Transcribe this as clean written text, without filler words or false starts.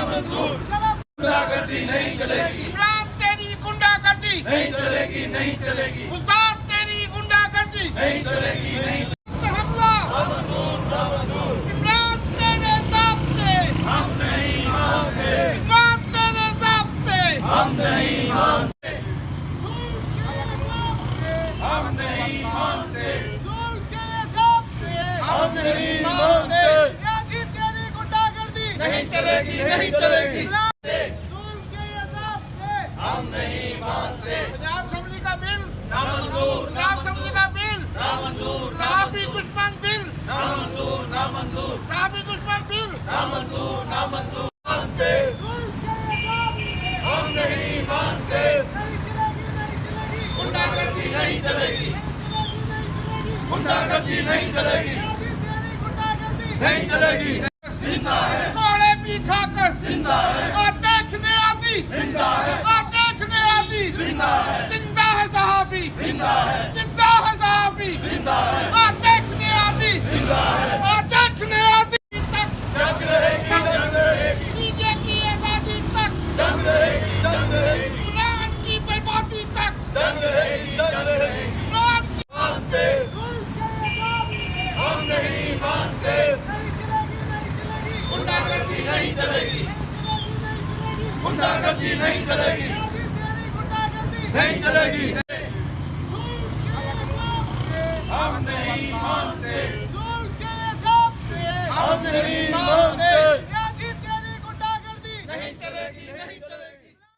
नामंजूर। गुंडागर्दी नहीं चलेगी, इमरान तेरी गुंडागर्दी नहीं चलेगी, नहीं चलेगी, मुख्तार तेरी गुंडागर्दी नहीं चलेगी, नहीं हमला नामंजूर, नामंजूर। इमरान तेरे ज़ाब्ते हम नहीं मानते, इमरान तेरे ज़ाब्ते हम नहीं मानते, हम नहीं मानते, हम नहीं मानते। तेरी गुंडागर्दी नहीं चलेगी, नहीं चलेगी, हम नहीं मानते। पंजाब असेंबली का बिल नामंजूर, पंजाब असेंबली का बिल नामंजूर, सहाफ़ी दुश्मन बिल नामंजूर, नामंजूर, सहाफ़ी दुश्मन बिल नामंजूर, नामंजूर। मानते, हम नहीं मानते। गुंडागर्दी नहीं चलेगी, गुंडागर्दी नहीं चलेगी, नहीं चलेगी। जिंदा है, कोड़े भी खाकर जिंदा है, और देखने आजी जिंदा है, और देखने आजी जिंदा है, जिंदा है सहाफ़ी जिंदा है, जिंदा है सहाफ़ी जिंदा है, और देखने आजी जिंदा है। और देखने आजी तक जंग रहेगी, जंग रहेगी, मीडिया की आजादी तक जंग रहेगी, जंग रहेगी, ईरान की बर्बादी तक जंग रहेगी, जंग रहेगी। ईरान की मानते, हम नहीं मानते। गुंडागर्दी नहीं चलेगी, गुंडागर्दी नहीं चलेगी, नहीं चलेगी। हम नहीं मानते, हम नहीं